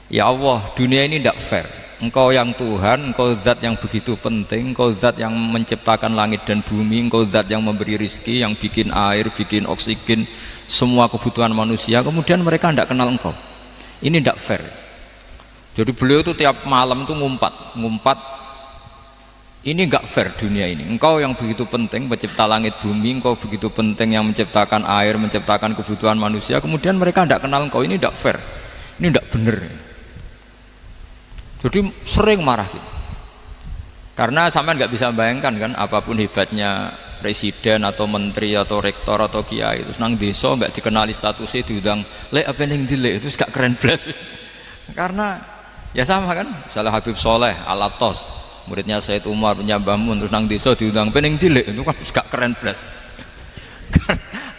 Ya Allah, dunia ini tidak fair. Engkau yang Tuhan, engkau zat yang begitu penting, engkau zat yang menciptakan langit dan bumi, engkau zat yang memberi rizki, yang bikin air, bikin oksigen, semua kebutuhan manusia, kemudian mereka tidak kenal engkau. Ini tidak fair. Jadi beliau itu tiap malam itu ngumpat, ini enggak fair dunia ini. Engkau yang begitu penting pencipta langit bumi, engkau begitu penting yang menciptakan air, menciptakan kebutuhan manusia, kemudian mereka tidak kenal engkau, ini tidak fair, ini tidak benar. Jadi sering marah gitu. Karena sampean nggak bisa bayangkan kan, apapun hebatnya presiden atau menteri atau rektor atau kiai itu nang desa nggak dikenali statusnya, diundang lek apa yang dilek itu gak keren blas. Karena ya sama kan, misalnya Habib Soleh Alatos, muridnya Said Umar punya Mbah Mun, terus nang desa diundang pening dilek itu kan gak keren blas.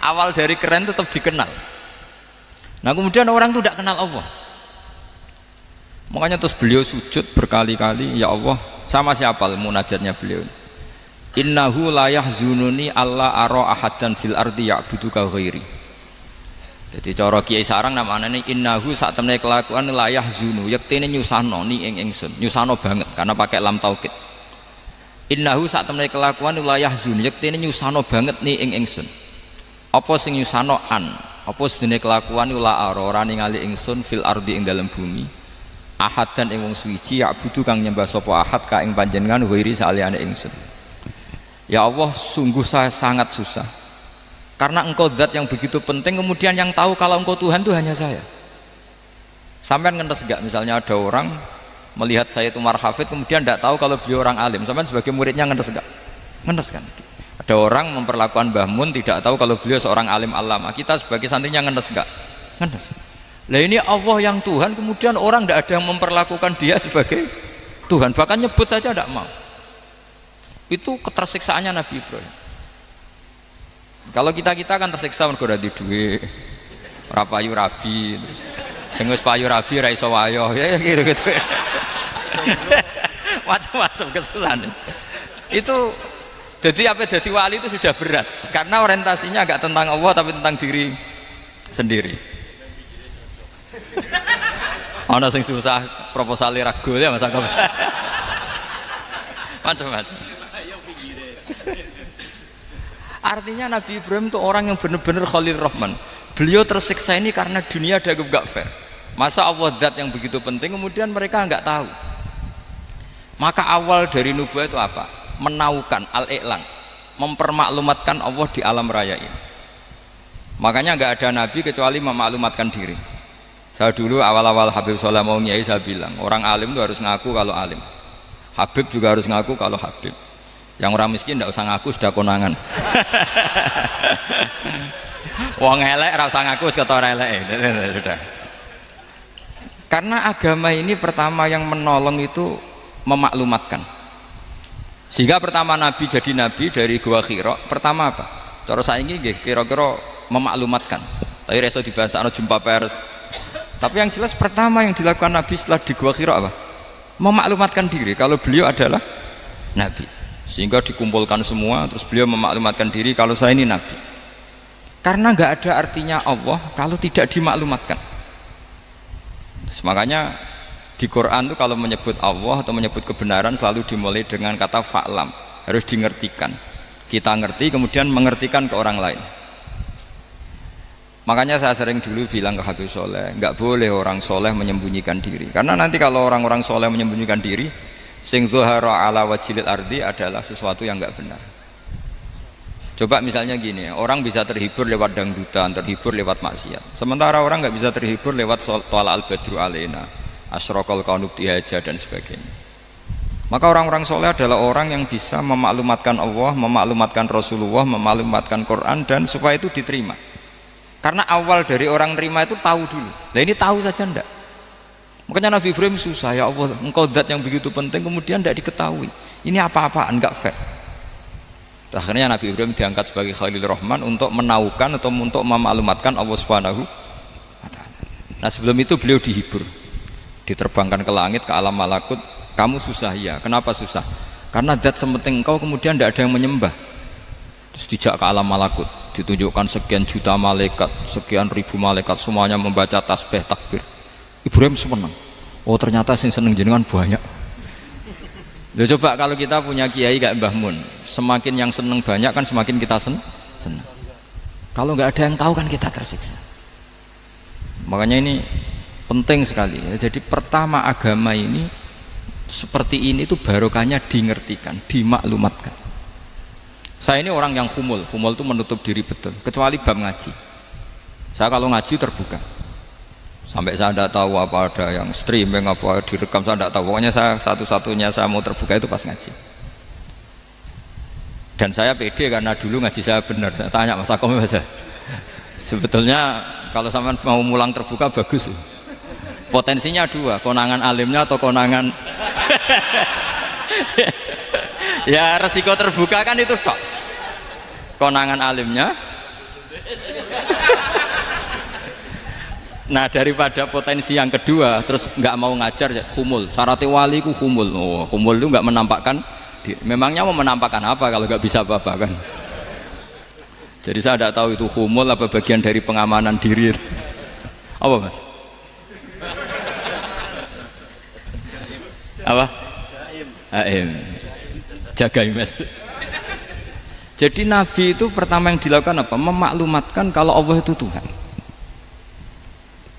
Awal dari keren tetap dikenal. Nah kemudian orang itu tidak kenal Allah. Makanya terus beliau sujud berkali-kali, ya Allah, sama siapa munajatnya beliau? Innahu la yahzununi alla ara ahadan fil ardi ya'buduka ghairi. Jadi cara Kiai Sarang namanya ini innahu sak temene kelakuan la yahzunu, yektene nyusano ni ing ingsun, nyusano banget karena pakai lam taukid. Innahu sak temene kelakuan la yahzunu, yektene nyusano banget ni ing ingsun. Apa sing nyusano an? Apa sedene kelakuan la ara ora ningali ingsun fil ardi ing dalam bumi. Ahad dan ing wong suci ya butuh kang nyembah sapa ahad ka ing panjenengan wiri saliyane ingsun. Ya Allah, sungguh saya sangat susah karena engkau zat yang begitu penting, kemudian yang tahu kalau engkau Tuhan itu hanya saya. Sampean ngenes gak misalnya ada orang melihat saya itu marhafid kemudian tidak tahu kalau beliau orang alim, sampean sebagai muridnya ngenes gak? Ngenes kan? Ada orang memperlakukan Mbah Mun tidak tahu kalau beliau seorang alim alama, kita sebagai santrinya ngenes gak? Ngenes. Lah ini Allah yang Tuhan, kemudian orang tidak ada yang memperlakukan dia sebagai Tuhan, bahkan nyebut saja tidak mau. Itu ketersiksaannya Nabi Ibrahim. Kalau kita kan tersiksa mergo di duit, ora payu rabi, terus sing wis payu rabi ra iso wayo, ya gitu. Macam-macam kesulitan. Itu jadi apa, jadi wali itu sudah berat karena orientasinya agak tentang Allah tapi tentang diri sendiri. Ana sing susah proposal ragu ya Mas Angga. Macam-macam. Artinya Nabi Ibrahim itu orang yang benar-benar Khalil Rahman. Beliau tersiksa ini karena dunia dianggap gak fair. Masa Allah zat yang begitu penting kemudian mereka nggak tahu. Maka awal dari nubuah itu apa? Menaukan al-i'lan, mempermaklumatkan Allah di alam raya ini. Makanya nggak ada nabi kecuali memaklumatkan diri. Saya dulu awal-awal Habib Soleh mau nyai, saya bilang orang alim itu harus ngaku kalau alim, Habib juga harus ngaku kalau Habib. Yang orang miskin tidak usah ngaku, sudah konangan. Wong elek ora usah ngaku, ketor elek. Sudah. Karena agama ini pertama yang menolong itu memaklumatkan. Sehingga pertama Nabi jadi Nabi dari Gua Hira, pertama apa? Cara saiki nggih kira-kira memaklumatkan. Tapi reso dibahasakno jumpa pers. Tapi yang jelas pertama yang dilakukan Nabi setelah di Gua Hira apa? Memaklumatkan diri kalau beliau adalah Nabi. Sehingga dikumpulkan semua, terus beliau memaklumatkan diri kalau saya ini Nabi. Karena nggak ada artinya Allah kalau tidak dimaklumatkan. Makanya di Quran itu kalau menyebut Allah atau menyebut kebenaran selalu dimulai dengan kata fa'lam, harus dingertikan. Kita ngerti kemudian mengertikan ke orang lain. Makanya saya sering dulu bilang ke Habib Soleh, nggak boleh orang soleh menyembunyikan diri, karena nanti kalau orang-orang soleh menyembunyikan diri, sing zuhara ala wajhil ardi adalah sesuatu yang nggak benar. Coba misalnya gini, orang bisa terhibur lewat dangdutan, terhibur lewat maksiat, sementara orang nggak bisa terhibur lewat thala al badru alaina, asyraqal qaunub dihaja dan sebagainya. Maka orang-orang soleh adalah orang yang bisa memaklumatkan Allah, memaklumatkan Rasulullah, memaklumatkan Quran, dan supaya itu diterima. Karena awal dari orang terima itu tahu dulu. Nah ini tahu saja ndak. Makanya Nabi Ibrahim susah, ya Allah, engkau zat yang begitu penting kemudian tidak diketahui. Ini apa-apaan, enggak fair. Akhirnya Nabi Ibrahim diangkat sebagai Khalil Rahman untuk menaukan atau untuk memaklumatkan Allah Subhanahu wa ta'ala. Nah sebelum itu beliau dihibur, diterbangkan ke langit, ke alam malakut. Kamu susah ya, kenapa susah? Karena zat sepenting engkau kemudian tidak ada yang menyembah. Terus dijak ke alam malakut, ditunjukkan sekian juta malaikat, sekian ribu malaikat, semuanya membaca tasbih takbir. Ibrahim senang. Oh ternyata sing seneng jenengan banyak. Loh, coba kalau kita punya kiai kayak Mbah Mun, semakin yang seneng banyak kan semakin kita seneng. Kalau nggak ada yang tahu kan kita tersiksa. Makanya ini penting sekali. Jadi pertama agama ini seperti ini tuh barokahnya dingertikan, dimaklumatkan. Saya ini orang yang humul itu menutup diri betul, kecuali bab ngaji. Saya kalau ngaji terbuka, sampai saya tidak tahu apa ada yang streaming apa direkam, saya tidak tahu. Pokoknya saya satu-satunya saya mau terbuka itu pas ngaji. Dan saya pede karena dulu ngaji saya benar. Saya tanya Mas Akom, sebetulnya kalau sampean mau mulang terbuka bagus. Potensinya dua, konangan alimnya atau konangan. Ya resiko terbuka kan itu Pak. Konangan alimnya. Nah daripada potensi yang kedua terus nggak mau ngajar ya humul. Syarat wali ku humul. Oh, humul itu nggak menampakkan. Memangnya mau menampakkan apa kalau nggak bisa apa-apa kan? Jadi saya tidak tahu itu humul apa bagian dari pengamanan diri. Apa Mas? Apa? Aim. Jaga iman. Jadi Nabi itu pertama yang dilakukan apa? Memaklumatkan kalau Allah itu Tuhan.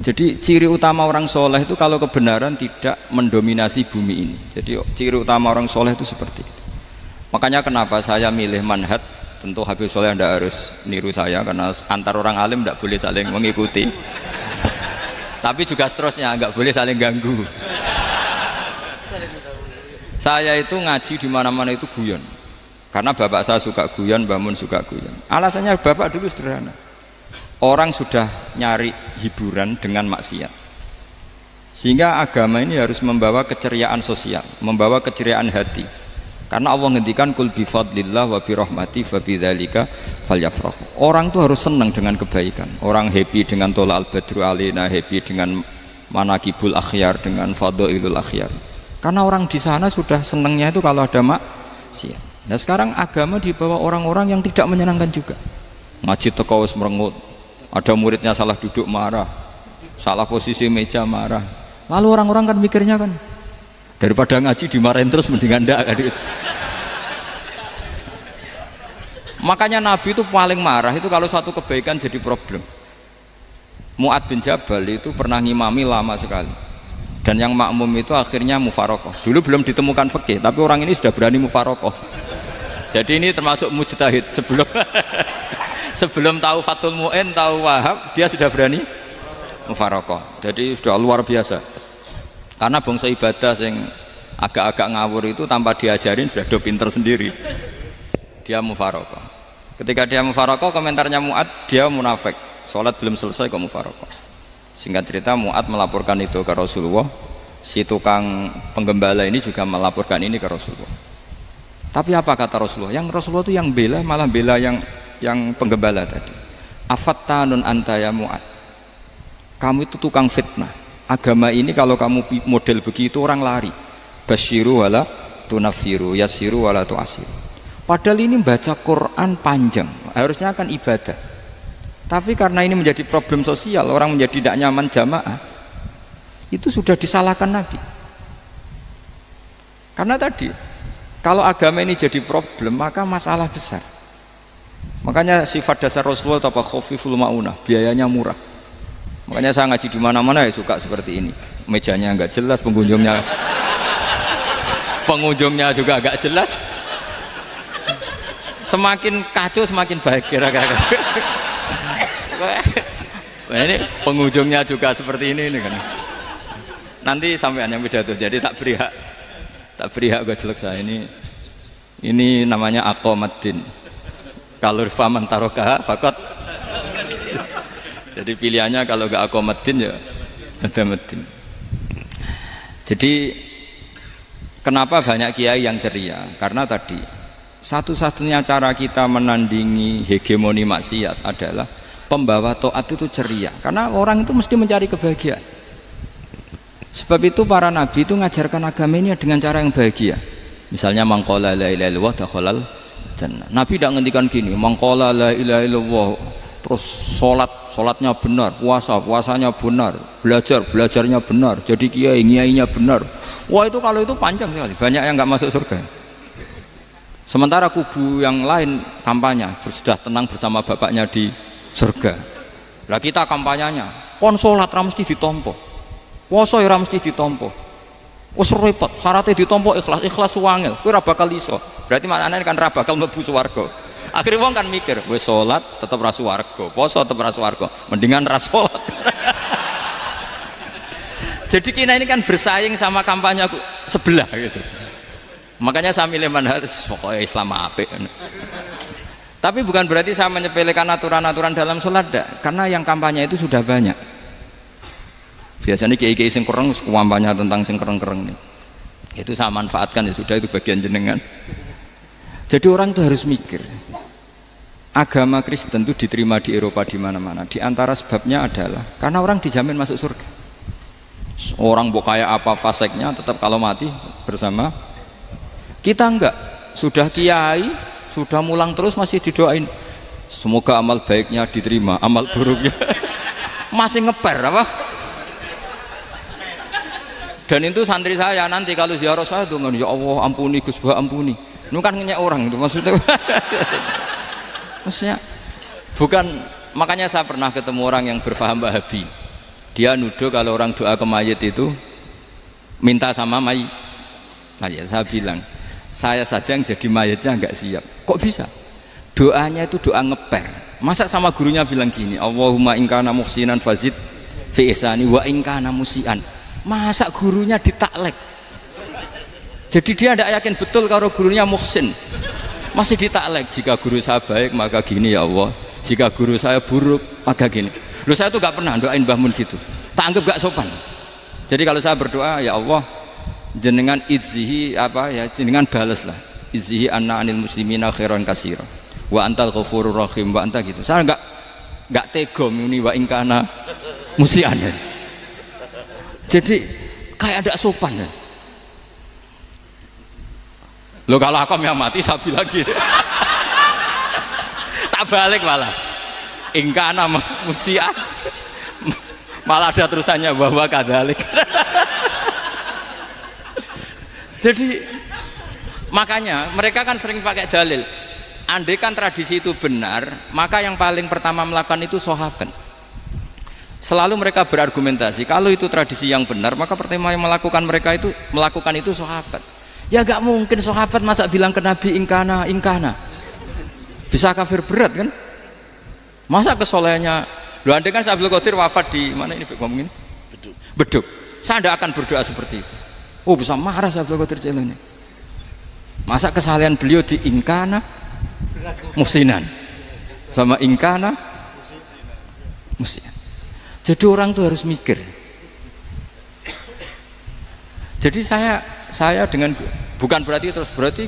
Jadi ciri utama orang soleh itu kalau kebenaran tidak mendominasi bumi ini. Jadi ciri utama orang soleh itu seperti itu. Makanya kenapa saya milih manhaj. Tentu Habib Soleh tidak harus niru saya karena antar orang alim tidak boleh saling mengikuti. Tapi juga seterusnya nggak boleh saling ganggu. Saya itu ngaji di mana-mana itu guyon. Karena bapak saya suka guyon, Mbah Mun suka guyon. Alasannya bapak dulu sederhana. Orang sudah nyari hiburan dengan maksiat. Sehingga agama ini harus membawa keceriaan sosial, membawa keceriaan hati. Karena Allah ngendikan kul bi fadlillah wa bi rahmati fa bidzalika falyafrahu. Orang tuh harus senang dengan kebaikan. Orang happy dengan tolal badru alina, happy dengan manakibul akhyar, dengan fadhailul akhyar. Karena orang di sana sudah senangnya itu kalau ada maksiat. Nah sekarang agama dibawa orang-orang yang tidak menyenangkan juga. Ngaji teko wis merengut. Ada muridnya salah duduk marah, salah posisi meja marah. Lalu orang-orang kan mikirnya kan daripada ngaji dimarahin terus mendingan ndak kan. Makanya Nabi itu paling marah itu kalau satu kebaikan jadi problem. Mu'ad bin Jabal itu pernah ngimami lama sekali. Dan yang makmum itu akhirnya mufarokoh. Dulu belum ditemukan fikih, tapi orang ini sudah berani mufarokoh. Jadi ini termasuk mujtahid sebelum sebelum tahu Fathul Mu'in, tahu Wahab, dia sudah berani mufarokoh. Jadi sudah luar biasa. Karena bangsa ibadah yang agak-agak ngawur itu tanpa diajarin sudah do pinter sendiri. Dia mufarokoh. Ketika dia mufarokoh, komentarnya Mu'ad, dia munafik. Sholat belum selesai kok mufarokoh. Singkat cerita Mu'ad melaporkan itu ke Rasulullah. Si tukang penggembala ini juga melaporkan ini ke Rasulullah. Tapi apa kata Rasulullah? Yang Rasulullah itu yang bela, malah bela yang penggembala tadi. Afattanun anta ya Mu'ad. Kamu itu tukang fitnah. Agama ini kalau kamu model begitu orang lari. Basyiru wala tunafiru, yassiru wala tu'asiru. Padahal ini baca Quran panjang, harusnya akan ibadah. Tapi karena ini menjadi problem sosial, orang menjadi tidak nyaman jamaah, itu sudah disalahkan Nabi. Karena tadi, kalau agama ini jadi problem, maka masalah besar. Makanya sifat dasar Rasulullah apa khafiful maunah, biayanya murah. Makanya saya ngaji di mana-mana ya suka seperti ini. Mejanya enggak jelas, pengunjungnya juga enggak jelas. Semakin kacau semakin baik kira-kira. Nah, ini pengunjungnya juga seperti ini kan. Nanti sampean yang pidato, jadi tak beri hak gue jelek saya ini namanya aqomaddin. Kalau faman tarokaha fakot. Jadi pilihannya kalau gak aqomaddin ya ada medin. Jadi kenapa banyak kiai yang ceria? Karena tadi satu-satunya cara kita menandingi hegemoni maksiat adalah pembawa taat itu ceria, karena orang itu mesti mencari kebahagiaan. Sebab itu para nabi itu mengajarkan agama ini dengan cara yang bahagia. Misalnya mangqala la ilaha illallah dakhalal jannah. Nabi tidak ngendikan gini, mangqala la ilaha illallah terus salat sholatnya benar, puasanya benar, belajarnya benar, jadi kiainya benar. Wah itu kalau itu panjang sekali, banyak yang nggak masuk surga. Sementara kubu yang lain kampanye sudah tenang bersama bapaknya di surga. Lah kita kampanyenya, kon sholat ra mesti ditompo, puasa ra mesti ditompo. Wes repot, syaratnya ditompo ikhlas wangel, kowe ra bakal iso. Berarti maknane kan ra bakal mlebu swarga. Akhirnya wong kan mikir, wes sholat tetap ra swarga, poso tetap ra swarga, mendingan ra sholat. Jadi kita ini kan bersaing sama kampanye sebelah gitu. Makanya saya milih manhaj pokoknya Islam apik. Tapi bukan berarti saya menyepelekan aturan-aturan dalam sholat, karena yang kampanye itu sudah banyak. Biasanya kiai-kiai sing kereng kampanye tentang sing kereng-kereng nih. Itu saya manfaatkan, ya sudah, itu bagian jenengan. Jadi orang itu harus mikir. Agama Kristen itu diterima di Eropa di mana-mana. Di antara sebabnya adalah karena orang dijamin masuk surga. Orang mau kayak apa faseknya tetap kalau mati bersama. Kita enggak, sudah kiai, sudah mulang terus masih didoain. Semoga amal baiknya diterima, amal buruknya masih ngeper apa? Dan itu santri saya nanti kalau ziarah saya tuh, ya Allah ampuni Gus Bah ampuni. Ini kan ngenyek orang itu maksudnya. Maksudnya bukan, makanya saya pernah ketemu orang yang berfaham Wahabi. Dia nuduh kalau orang doa ke mayit itu minta sama mayit. Saya bilang, saya saja yang jadi mayitnya nggak siap. Kok bisa? Doanya itu doa ngeper. Masa sama gurunya bilang gini, Allahumma ingkana muhsinan fazid fi ihsani wa ingkana musian. Masa gurunya ditaklek? Jadi dia tidak yakin betul kalau gurunya muhsin, masih ditaklek. Jika guru saya baik maka gini ya Allah, jika guru saya buruk maka gini. Loh saya tuh gak pernah doain Mbah Mun gitu, tak anggap gak sopan. Jadi kalau saya berdoa, ya Allah jenengan izzihi apa ya, jenengan balas lah, izzihi anna anil muslimina khairan katsira wa antal ghafurur rahim wa anta gitu. Saya enggak tega muni wa ingkana musian. Jadi kayak ada sopan ya. Lo kalau aku yang mati sapi lagi. Tak balik malah. Ingkana musian. Malah ada terusannya bahwa kadalik. Jadi makanya mereka kan sering pakai dalil. Andai kan tradisi itu benar, maka yang paling pertama melakukan itu sahabat. Selalu mereka berargumentasi kalau itu tradisi yang benar, maka pertama yang melakukan itu sahabat. Ya gak mungkin sahabat masa bilang ke Nabi ingkana, bisa kafir berat kan? Masa kesolehannya, loh andai kan Abdul Qadir wafat di mana ini ngomong ini? Beduk. Saya tidak akan berdoa seperti itu. Oh bisa marah Abdul Qadir Jailani. Masa kesalahan beliau di ingkana musinan sama ingkana musian. Jadi orang tuh harus mikir. Jadi saya dengan bukan berarti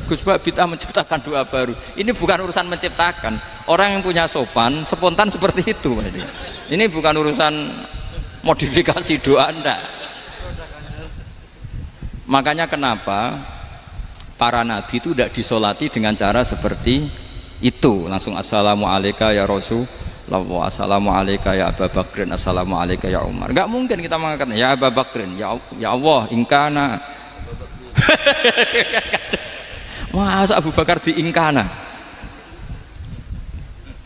Gus Bah bid'ah menciptakan doa baru. Ini bukan urusan menciptakan. Orang yang punya sopan spontan seperti itu. Ini bukan urusan modifikasi doa Anda. Makanya kenapa para nabi itu tidak disolati dengan cara seperti itu, langsung assalamualaikum ya Rasul. Assalamualaikum ya Abu Bakrin, assalamualaikum ya Umar. Enggak mungkin kita mengatakan ya Abu Bakrin, ya Allah ingkana. Masa Abu Bakar di ingkana?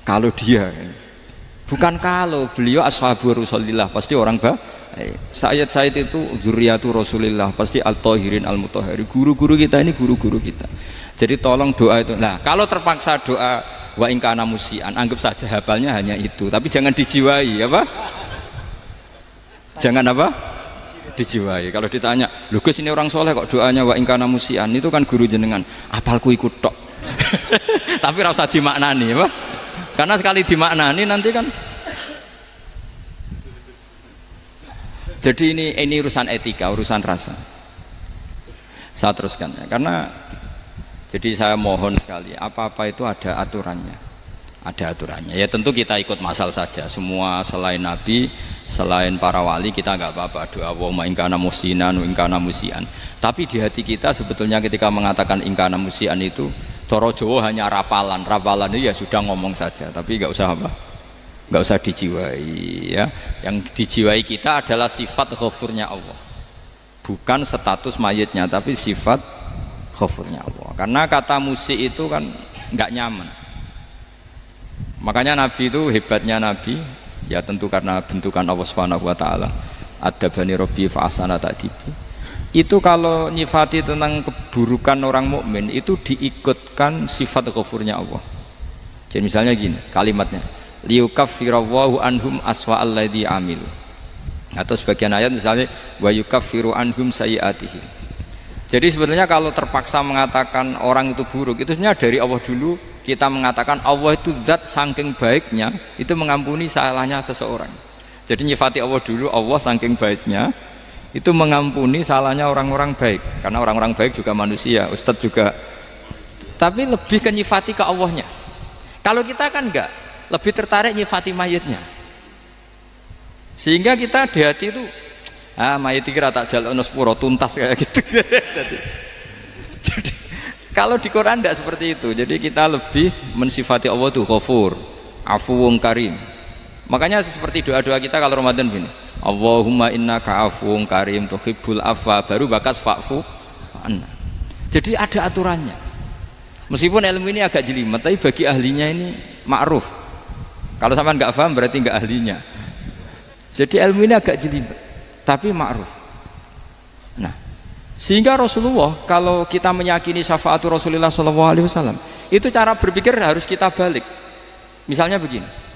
Kalau dia, bukan kalau beliau ashabu Rasulillah, pasti orang Sayyid itu zuriyatu Rasulillah, pasti al-tahirin al-mutahhari. Guru-guru kita ini guru-guru kita. Jadi tolong doa itu. Nah, kalau terpaksa doa wa ingkana musian, anggap saja hafalnya hanya itu, tapi jangan dijiwai apa? Jangan apa? Dijiwai. Kalau ditanya, "Lho Gus ini orang soleh kok doanya wa ingkana musian?" Itu kan guru jenengan, apalku ikut tok. Tapi ora usah dimaknani apa? Karena sekali dimaknani nanti kan. Jadi ini urusan etika, urusan rasa. Saya teruskan ya, karena jadi saya mohon sekali, apa-apa itu ada aturannya. Ada aturannya. Ya tentu kita ikut masal saja. Semua selain Nabi, selain para wali kita nggak apa-apa doa Allahumma ingkana musinan, ingkana musian. Tapi di hati kita sebetulnya ketika mengatakan ingkana musian itu Coro Jawa hanya rapalan. Rapalan itu ya sudah ngomong saja, tapi nggak usah apa. nggak usah dijiwai ya. Yang dijiwai kita adalah sifat ghafurnya Allah, bukan status mayitnya, tapi sifat ghafurnya Allah. Karena kata musik itu kan nggak nyaman. Makanya Nabi itu hebatnya Nabi ya, tentu karena bentukan Allah Subhanahu wa taala. Adabani Rabbi fa ahsana ta'dibi. Itu kalau nyifati tentang keburukan orang mukmin itu diikutkan sifat ghafurnya Allah. Jadi misalnya gini kalimatnya, liyukaffirallahu anhum aswa alladzi amil. Atau sebagian ayat misalnya wa yukaffiru anhum sayiatihim. Jadi sebenarnya kalau terpaksa mengatakan orang itu buruk, itu sebenarnya dari Allah dulu kita mengatakan Allah itu zat saking baiknya itu mengampuni salahnya seseorang. Jadi nyifati Allah dulu, Allah saking baiknya itu mengampuni salahnya orang-orang baik, karena orang-orang baik juga manusia, Ustadz juga, tapi lebih ke nyifati ke Allahnya. Kalau kita kan enggak, lebih tertarik nyifati mayitnya, sehingga kita di hati itu mayit kira tak jalono sepuro tuntas kayak gitu. Jadi kalau di Quran enggak seperti itu. Jadi kita lebih mensifati Allah itu Ghafur, Afuwun Karim. Makanya seperti doa-doa kita kalau Ramadan gini, Allahumma innaka afuwun karim tuhibbul afwa, baru bakas fa'fu anna. Jadi ada aturannya. Meskipun ilmu ini agak jelimet, tapi bagi ahlinya ini ma'ruf. Kalau sama nggak paham berarti nggak ahlinya. Jadi ilmu ini agak jelimet, tapi ma'ruf. Nah, sehingga Rasulullah kalau kita meyakini syafaatu Rasulullah SAW, itu cara berpikir harus kita balik. Misalnya begini.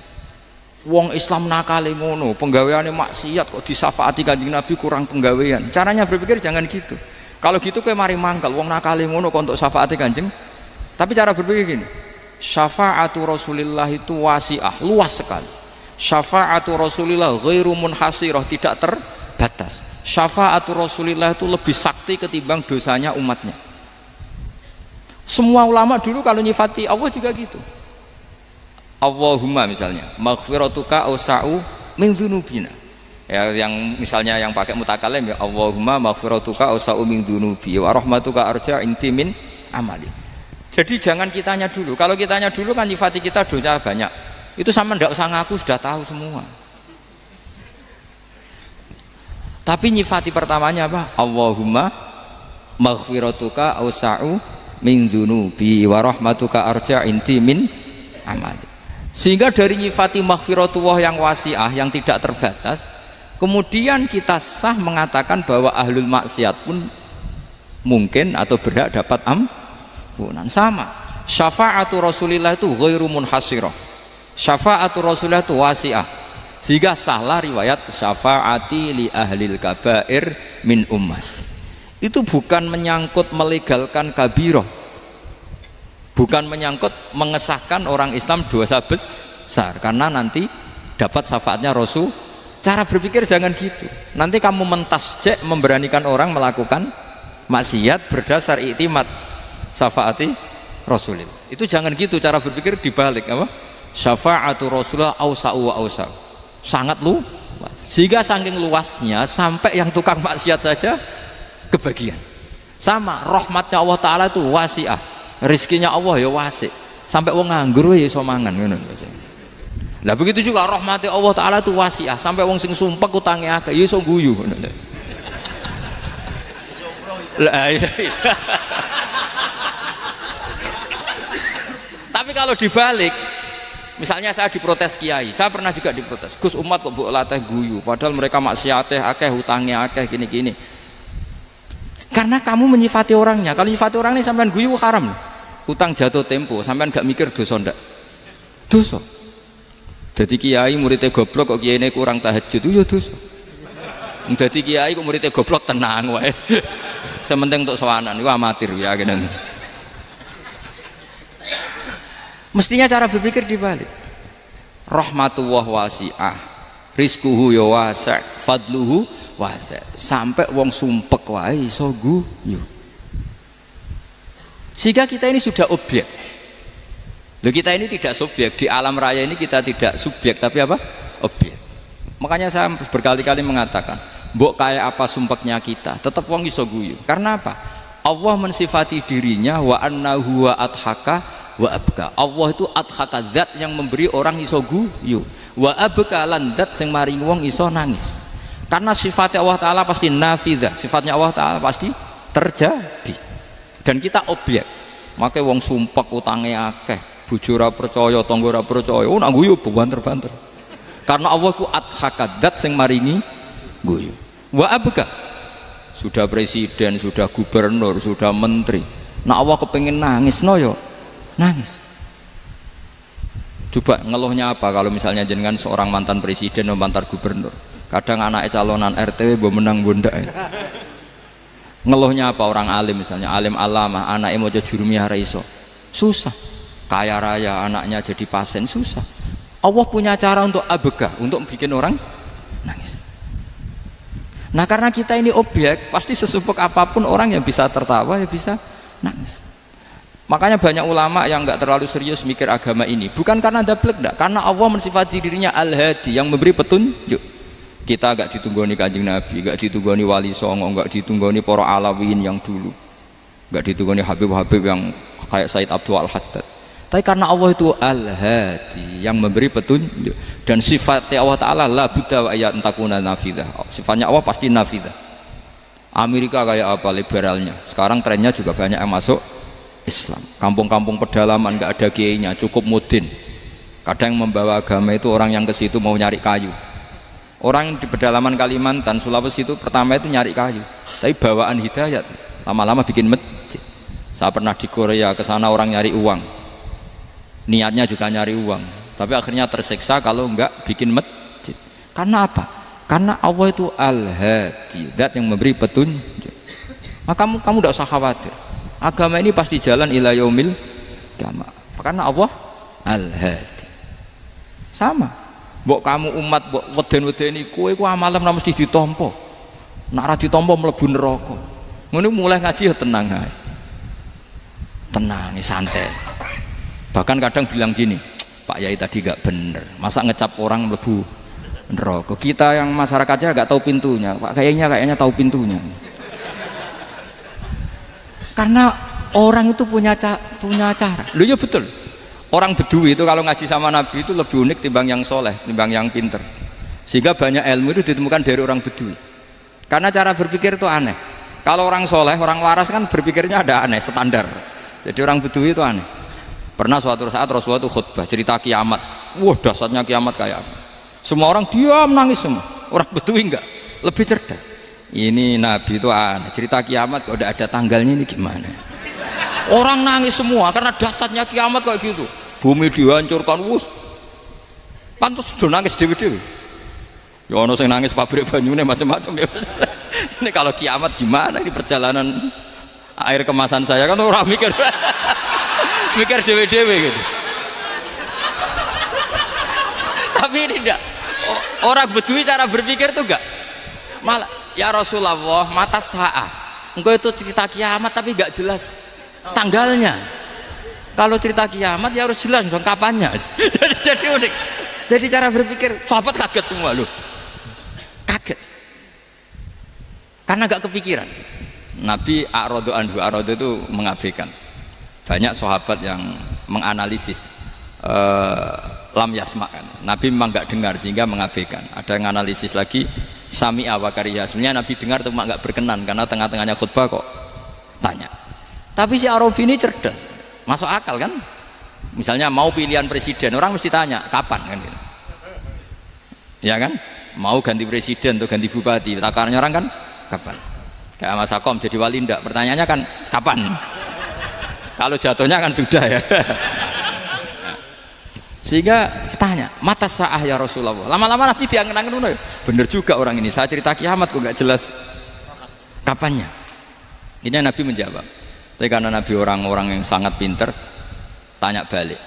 Wong Islam nakale ngono, penggaweane maksiat kok disafaati Kanjeng Nabi kurang penggawean. Caranya berpikir jangan gitu. Kalau gitu kowe mari mangkal, wong nakale ngono kok untuk syafaati Kanjeng. Tapi cara berpikir gini. Syafaatu Rasulillah itu wasi'ah, luas sekali. Syafaatu Rasulillah ghairu munhasirah, tidak terbatas. Syafaatu Rasulillah itu lebih sakti ketimbang dosanya umatnya. Semua ulama dulu kalau nyifati Allah juga gitu. Allahumma misalnya maghfiratuka awsa'u min dzunubina. Ya, yang misalnya yang pakai mutakalim ya Allahumma maghfiratuka awsa'u min dzunubi wa rahmatuka arja inti min amali. Jadi jangan kitanya dulu. Kalau kitanya dulu kan nyifati kita dosa banyak. Itu sama ndak usah ngaku sudah tahu semua. Tapi nyifati pertamanya apa? Allahumma maghfiratuka awsa'u min dzunubi wa rahmatuka arja inti min amali. Sehingga dari nyifati maghfiratullah yang wasi'ah, yang tidak terbatas, kemudian kita sah mengatakan bahwa ahlul maksiat pun mungkin atau berhak dapat ampunan. Sama syafaatu Rasulillah itu ghairu munhasirah, syafaatu Rasulillah itu wasi'ah, sehingga sahlah riwayat syafaati li ahlil kabair min ummah. Itu bukan menyangkut melegalkan kabirah, bukan menyangkut mengesahkan orang Islam dosa besar, karena nanti dapat syafaatnya Rasul. Cara berpikir jangan gitu. Nanti kamu mentasjek memberanikan orang melakukan maksiat berdasar iktimat syafaati Rasulillah. Itu jangan gitu cara berpikir, dibalik apa? Syafaatu Rasulullah awsa'u wa awsa'u. Sangat luas. Sehingga saking luasnya sampai yang tukang maksiat saja kebagian. Sama rahmatnya Allah Ta'ala itu wasi'ah. Rizkinya Allah ya wasik, sampai wong nganggur ya iso mangan ngono. Lah begitu juga rahmati Allah Ta'ala itu wasi'ah, sampai wong sing sumpek utange akeh ya iso guyu ngono. Tapi kalau dibalik, misalnya saya diprotes kiai, saya pernah juga diprotes, Gus umat kok mbok latih guyu, padahal mereka maksiate akeh, utange akeh, gini-gini. Karena kamu menyifati orangnya. Kalau menyifati orang ini sampean guyu haram. Utang jatuh tempo, sampean gak mikir dosa ndak? Dosa. Jadi kiai muridnya goblok kok kiai ini kurang tahajud itu ya dosa. Jadi kiai kok muridnya goblok tenang wae. Sementing untuk sowanan itu amatir ya gini. Mestinya cara berpikir dibalik. Rahmatullah wasi'ah, rizquhu ya wasi', fadluhu wasi'. Sampai wong sumpek wae iso guyu. Sehingga kita ini sudah objek. Loh, kita ini tidak subjek, di alam raya ini kita tidak subjek tapi apa? Objek. Makanya saya berkali-kali mengatakan, mbok kayak apa sumpeknya kita, tetap wong iso guyu. Karena apa? Allah mensifati dirinya wa annahu wa adhaka wa abka. Allah itu adhaka, zat yang memberi orang iso guyu. Wa abka lan dat sing maringi wong iso nangis. Karena sifatnya Allah Ta'ala pasti nafidah, sifatnya Allah Ta'ala pasti terjadi. Dan kita objek. Makanya wong sumpek utangnya akeh, bojo ora percaya, tangga ora percaya, nak guyu banter-banter. Karena Allah ku adhaka dat sing maringi guyu. Wa abka, sudah presiden, sudah gubernur, sudah menteri, nak Allah kepengin nangis no yo nangis. Coba ngeluhnya apa kalau misalnya jenengan seorang mantan presiden atau mantan gubernur, kadang anaknya calonan RT mbok menang bondak. Ngeluhnya apa orang alim, misalnya alim alama, anaknya mau jadi jurumiyah ra iso, susah. Kaya raya anaknya jadi pasien, susah. Allah punya cara untuk abegah, untuk bikin orang nangis. Nah karena kita ini objek, pasti sesupek apapun orang yang bisa tertawa ya bisa nangis. Makanya banyak ulama yang nggak terlalu serius mikir agama ini, bukan karena dablek, enggak, karena Allah mensifati dirinya Al-Hadi, yang memberi petunjuk. Kita gak ditunggoni Kanjeng Nabi, gak ditunggoni Wali Songo, gak ditunggoni para alawin yang dulu, gak ditunggoni Habib-Habib yang kayak Said Abdul Al-Haddad. Tapi karena Allah itu Al-Hadi, yang memberi petunjuk, dan sifatnya Allah Ta'ala la budda wa ayat entakuna nafidah. Sifatnya Allah pasti nafidah. Amerika kayak apa liberalnya, sekarang trennya juga banyak yang masuk Islam. Kampung-kampung pedalaman gak ada kiainya, cukup mudin. Kadang yang membawa agama itu orang yang ke situ mau nyari kayu. Orang di pedalaman Kalimantan, Sulawesi itu pertama itu nyari kayu, tapi bawaan hidayat, lama-lama bikin masjid. Saya pernah di Korea, ke sana orang nyari uang, niatnya juga nyari uang, tapi akhirnya tersiksa kalau enggak bikin masjid. Karena apa? Karena Allah itu Al-Hadi, zat yang memberi petunjuk. Maka kamu tidak usah khawatir, agama ini pasti jalan ila yaumil qiyamah, karena Allah Al-Hadi. Sama. Mbok kamu umat mbok weden-wedeni kowe ku amalan ora mesti ditampa. Nek ora ditampa mlebu neraka. Ngono mulai ngaji ya tenang ae. Tenang, santai. Bahkan kadang bilang gini, Pak Yai tadi gak bener. Masa ngecap orang mlebu neraka. Kita yang masyarakatnya gak tahu pintunya. Pak kayaknya tahu pintunya. Karena orang itu punya cara. Lho ya betul. Orang Bedui itu kalau ngaji sama Nabi itu lebih unik timbang yang soleh, timbang yang pinter. Sehingga banyak ilmu itu ditemukan dari orang Bedui. Karena cara berpikir itu aneh. Kalau orang soleh, orang waras kan berpikirnya ada aneh, standar. Jadi orang Bedui itu aneh. Pernah suatu saat Rasulullah itu khutbah cerita kiamat. Wah dahsyatnya kiamat kayak apa? Semua orang diam nangis semua. Orang Bedui enggak, lebih cerdas. Ini Nabi itu aneh. Cerita kiamat kok udah ada tanggalnya ini gimana? Orang nangis semua karena dahsyatnya kiamat kayak gitu. Bumi dihancurkan, wus. Pantas sudah nangis dewi-dewi. Ya ono sing nangis pabrik banyune macam-macam ya. Ini kalau kiamat gimana ini perjalanan air kemasan saya kan orang mikir mikir dewi-dewi gitu. Tapi ini enggak. Orang Bedui cara berpikir tuh enggak. Malah ya Rasulullah mata saat. Engkau itu cerita kiamat tapi enggak jelas tanggalnya. Kalau cerita kiamat ya harus jelas dong kapannya. Jadi unik. Jadi cara berpikir sahabat kaget semua loh. Kaget. Karena gak kepikiran. Nabi a'radu anhu, a'radu itu mengabaikan. Banyak sahabat yang menganalisis lam yasma'kan. Nabi memang gak dengar sehingga mengabaikan. Ada yang analisis lagi sami'a wa kariha. Sebenarnya Nabi dengar itu gak berkenan karena tengah-tengahnya khutbah kok tanya. Tapi si Arabi ini cerdas. Masuk akal kan? Misalnya mau pilihan presiden, orang mesti tanya kapan kan gitu. Ya kan? Mau ganti presiden atau ganti bupati, takarannya orang kan kapan? Kayak Mas Akom jadi wali ndak? Pertanyaannya kan kapan? Kalau jatuhnya kan sudah ya. Sehingga tanya, mata sa'ah ya Rasulullah. Lama-lama Nabi diangen-angen, bener juga orang ini. Saya cerita kiamat kok gak jelas kapannya. Ini Nabi menjawab. Tapi karena Nabi orang-orang yang sangat pinter, tanya balik.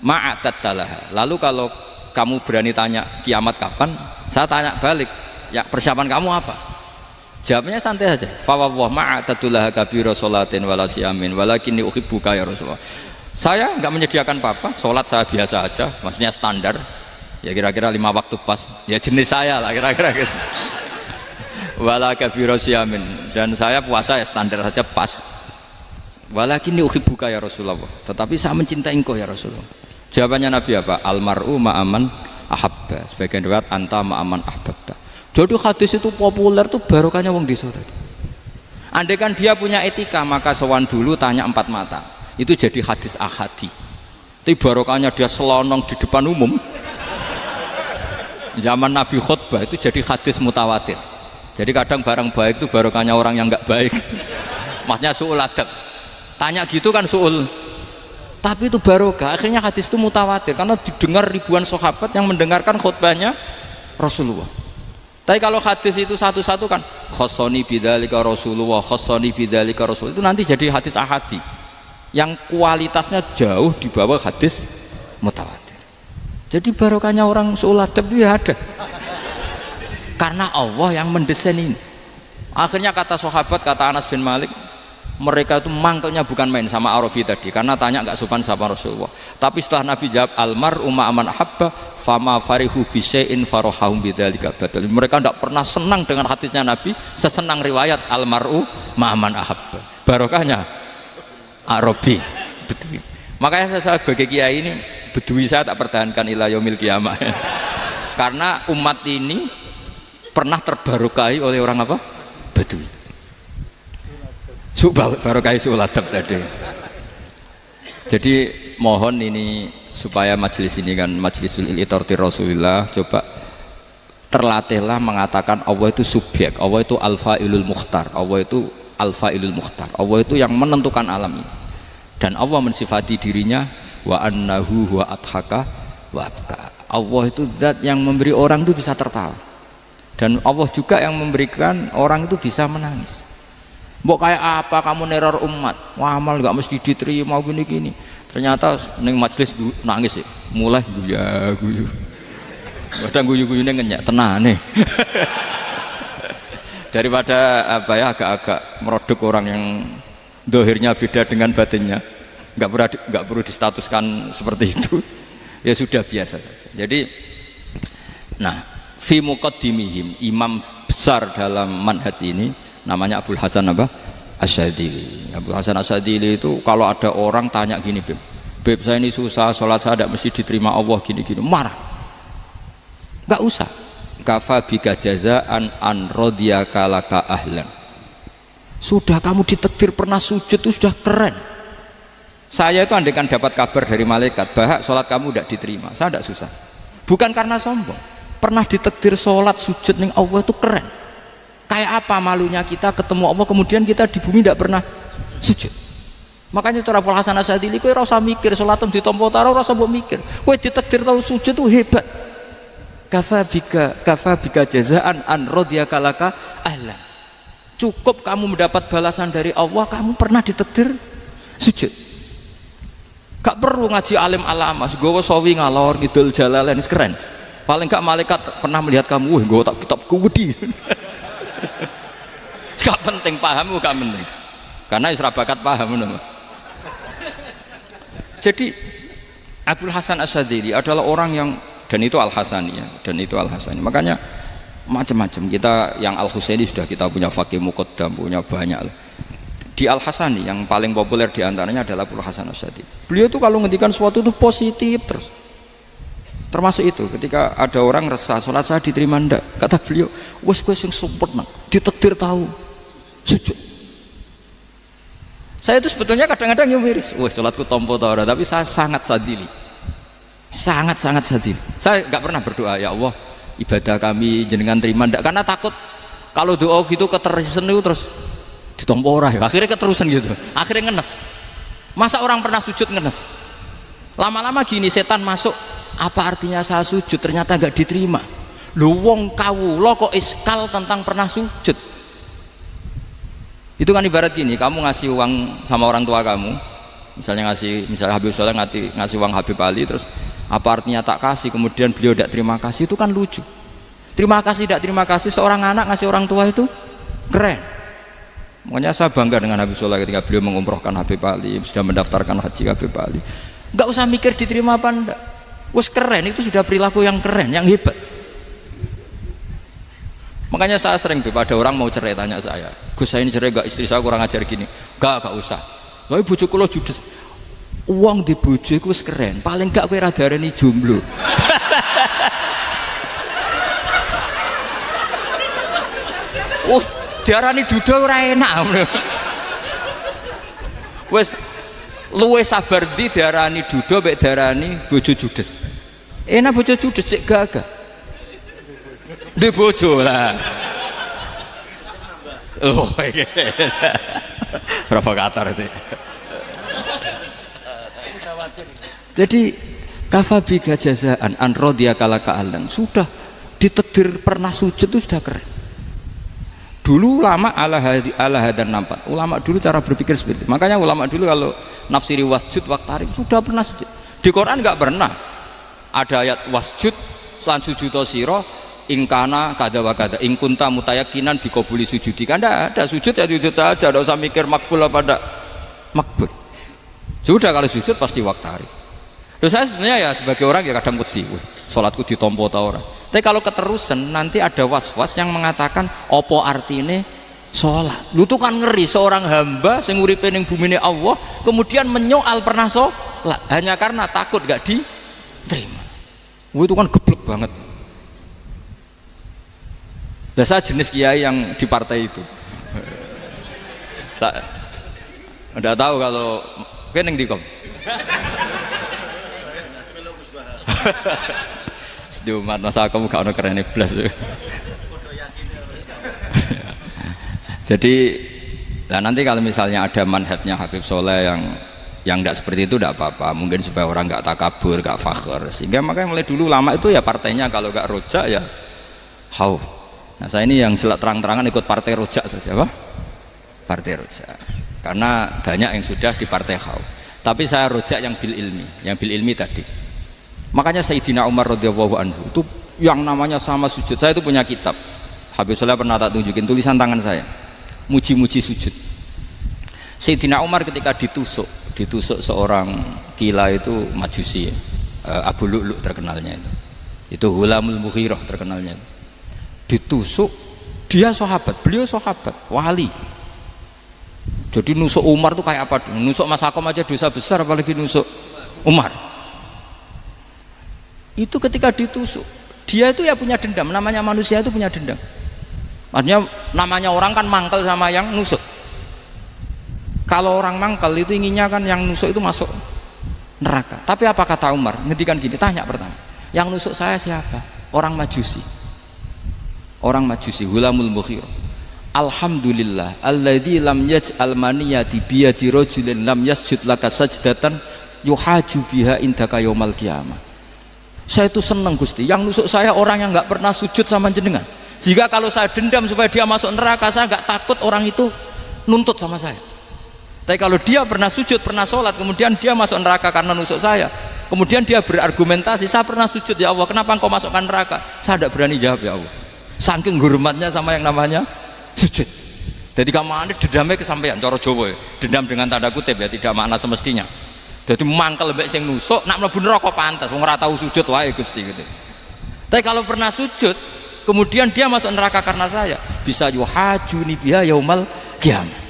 Ma'atat talaha. Lalu kalau kamu berani tanya kiamat kapan, saya tanya balik. Ya persiapan kamu apa? Jawabnya santai saja. Fawwah ma'atatulaha kabira sholatin wala siyamin walakinni uhibbuka ya Rasulullah. Saya nggak menyediakan apa-apa, sholat saya biasa aja, maksudnya standar. Ya kira-kira 5 waktu pas. Ya jenis saya lah kira-kira gitu. Wala kabira siyamin, dan saya puasa ya standar saja pas. Walakinni uhibbuka ya Rasulullah. Tetapi saya mencintai engkau ya Rasulullah. Jawabannya Nabi apa? Almar'u ma'aman ahabba, sebagian riwayat anta ma'aman ahbabta. Jadi hadis itu populer tuh barokahnya wong desa tadi. Andai kan dia punya etika, maka sowan dulu tanya 4 mata, itu jadi hadis ahadi. Tapi barokahnya dia selonong di depan umum, zaman Nabi khutbah itu jadi hadis mutawatir. Jadi kadang barang baik itu barokahnya orang yang nggak baik. Maksudnya su'ul adab, tanya gitu kan su'ul, tapi itu barokah. Akhirnya hadis itu mutawatir karena didengar ribuan sahabat yang mendengarkan khutbahnya Rasulullah. Tapi kalau hadis itu satu-satu kan khossoni bidzalika Rasulullah, khossoni bidzalika Rasulullah, itu nanti jadi hadis ahadi yang kualitasnya jauh di bawah hadis mutawatir. Jadi barokahnya orang su'ul adab itu ya ada karena Allah yang mendesain ini. Akhirnya kata sahabat, kata Anas bin Malik, mereka itu mangkelnya bukan main sama Arabi tadi karena tanya nggak sopan sama Rasulullah. Tapi setelah Nabi jawab almar umma aman ahabba fama farihu bisyai'in farahahum bidzalika badal. Mereka tidak pernah senang dengan hadisnya Nabi sesenang riwayat almaru ma'aman ahabba. Barokahnya Arabi Bedui. Makanya saya sebagai kiai ini Bedui saya tak pertahankan ila yaumil qiyamah. Karena umat ini pernah terbarokahi oleh orang apa? Bedui. Barokai suladab tadi. Jadi mohon ini supaya majelis ini kan majlisul iltorti Rasulullah, coba terlatihlah mengatakan Allah itu subjek, Allah itu al-fa'ilul mukhtar, Allah itu al-fa'ilul mukhtar, Allah itu yang menentukan alam ini. Dan Allah mensifati dirinya wa annahu huwa adhaka wa abka. Allah itu zat yang memberi orang itu bisa tertawa, dan Allah juga yang memberikan orang itu bisa menangis. Mbok kayak apa kamu neror umat, wah amal gak mesti diterima gini-gini. Ternyata neng majelis nangis ya, mulai guyu. Kadang guyu-guyune ngenyek tenane. Daripada apa ya agak-agak merodok orang yang dohirnya beda dengan batinnya, nggak perlu distatuskan seperti itu. Ya sudah biasa saja. Jadi, nah, fi muqaddimihim, imam besar dalam manhaj ini namanya Abul Hasan apa? Asyadzili. Abul Hasan Asyadzili itu kalau ada orang tanya gini, Beb saya ini susah, sholat saya tidak mesti diterima Allah gini-gini, marah. Nggak usah. Kafa bika jazaan an radiyaka laka ahlan. Sudah kamu ditakdir pernah sujud itu sudah keren. Saya itu andaikan dapat kabar dari malaikat bahwa sholat kamu tidak diterima, saya tidak susah. Bukan karena sombong. Pernah ditakdir sholat sujud ning Allah itu keren. Kayak apa malunya kita ketemu Allah kemudian kita di bumi tidak pernah sujud. Makanya cara Abul Hasan Asyadzili kowe ora usah mikir salatem ditampa taro ora usah mbok mikir. Kowe ditakdir tau sujud itu hebat. Kafa bika jazaan an radiyaka laka ahla. Cukup kamu mendapat balasan dari Allah, kamu pernah ditakdir sujud. Gak perlu ngaji alim alama, gowo sawi ngalor ngidul jalalain keren. Paling gak malaikat pernah melihat kamu, wah gowo tak kitab kuwedi. Gak penting paham, gak penting. Karena isra bakat paham Mas. Jadi Abul Hasan Asyadzili adalah orang yang, dan itu Al-Hasani ya, dan itu Al-Hasani. Makanya macam-macam kita yang Al-Husaini sudah kita punya Faqih Muqaddam, punya banyak. Di Al-Hasani yang paling populer diantaranya adalah Abul Hasan Asyadzili. Beliau tuh kalau ngendikan sesuatu itu positif terus. Termasuk itu ketika ada orang resah sholat saya diterima ndak, kata beliau wes sing sempurna ditakdir tahu sujud. Saya itu sebetulnya kadang-kadang miris, wes sholatku tompo ta ora, tapi saya sangat sadili, sangat sadili. Saya nggak pernah berdoa ya Allah ibadah kami jenengan terima ndak, karena takut kalau doa gitu keterusan itu terus ditompo ora ya, akhirnya keterusan gitu, akhirnya ngenes. Masa orang pernah sujud ngenes, lama-lama gini setan masuk. Apa artinya saya sujud ternyata gak diterima? Lu wong kawula kok iskal tentang pernah sujud. Itu kan ibarat gini, kamu ngasih uang sama orang tua kamu, misalnya Habib Soleh ngasih uang Habib Ali, terus apa artinya tak kasih, kemudian beliau tidak terima kasih, itu kan lucu. Terima kasih tidak terima kasih, seorang anak ngasih orang tua itu keren. Makanya saya bangga dengan Habib Soleh ketika beliau mengumrohkan Habib Ali, sudah mendaftarkan haji Habib Ali. Gak usah mikir diterima apa enggak. Wes keren, itu sudah perilaku yang keren, yang hebat. Makanya saya sering ada orang mau cerai tanya saya, Gus saya ini cerai gak, istri saya kurang ajar gini. Gak usah. Tapi bojoku lo judes. Uang di bojoku wes keren, paling gak kowe radarani jomblo. Oh, diarani duda ora enak. Wes luwe sabar ndi diarani duda mek diarani bojo judes. Enak bojo judes cek gagah. Di bojo lah. Oh, provokator itu. Jadi kafabiga jazaan an radhiya kalaka alan, sudah ditakdir pernah sujud itu sudah keren. Dulu ulama ala hadan nampak. Ulama dulu cara berpikir seperti itu. Makanya ulama dulu kalau nafsiri wasjud waqtarib sudah pernah sujud. Di Quran enggak pernah ada ayat wasjud lan sujudo sira ingkana kada wa kada ingkunta mutayakinan bikobuli sujudi. Kan ada sujud ya sujud saja, tidak usah mikir makbul apa tidak makbul. Sudah kalau sujud pasti waqtarib. Terus saya sebenarnya ya sebagai orang ya kadang wedi, sholatku ditompo ta ora. Tapi kalau keterusan nanti ada was-was yang mengatakan opo artine sholat. Lu tuh kan ngeri seorang hamba sing uripe ning bumine Allah kemudian menyoal pernah sholat hanya karena takut gak diterima. Itu kan geblek banget. Saya jenis kiai yang di partai itu. Saya enggak tahu kalau keneng dikom. Sedumat masa kamu gak ada keren iblis. Jadi nanti kalau misalnya ada manhajnya Habib Soleh yang tidak seperti itu tidak apa-apa, mungkin supaya orang nggak takabur, nggak fakhr, sehingga makanya mulai dulu lama itu ya partainya kalau nggak rojak ya khauf. Nah saya ini yang jelas terang-terangan ikut partai rojak saja, apa? Partai rojak, karena banyak yang sudah di partai khauf. Tapi saya rojak yang bil ilmi tadi. Makanya Sayyidina Umar radhiyallahu anhu itu yang namanya sama sujud. Saya itu punya kitab. Habib Soleh pernah tak tunjukin tulisan tangan saya. Muji-muji sujud. Sayyidina Umar ketika ditusuk seorang kila itu Majusi, Abu Lu'lu' terkenalnya itu. Itu Hulamul Mughirah terkenalnya. Ditusuk, dia sahabat, beliau sahabat, wali. Jadi nusuk Umar tuh kayak apa? Nusuk Mas Hakom aja dosa besar, apalagi nusuk Umar. Itu ketika ditusuk, dia itu ya punya dendam. Namanya manusia itu punya dendam. Maksudnya namanya orang kan mangkel sama yang nusuk. Kalau orang mangkel itu inginnya kan yang nusuk itu masuk neraka. Tapi apa kata Umar? Ngendikan gini, tanya pertama, yang nusuk saya siapa? Orang Majusi. Orang Majusi, Hulamul Mughirah. Alhamdulillah alladzi lam yaj'al maniyati biyadi rajulin lam yasjud laka sajdatan yuhaju biha indaka yaumal qiyamah. Saya itu senang Gusti, yang nusuk saya orang yang nggak pernah sujud sama jenengan. Jika kalau saya dendam supaya dia masuk neraka, saya nggak takut orang itu nuntut sama saya. Tapi kalau dia pernah sujud, pernah sholat, kemudian dia masuk neraka karena nusuk saya, kemudian dia berargumentasi, saya pernah sujud ya Allah, kenapa engkau masukkan neraka? Saya tidak berani jawab ya Allah. Saking hormatnya sama yang namanya sujud. Jadi kamane dendamnya kesampaian cara Jawa ya. Dendam dengan tanda kutip ya, tidak makna semestinya. Jadi mangkel mbek sing nusuk nak mlebu neraka pantas wong ora tau sujud wae Gusti gitu. Tapi kalau pernah sujud kemudian dia masuk neraka karena saya, bisa yuhajuni biha yaumal qiyamah.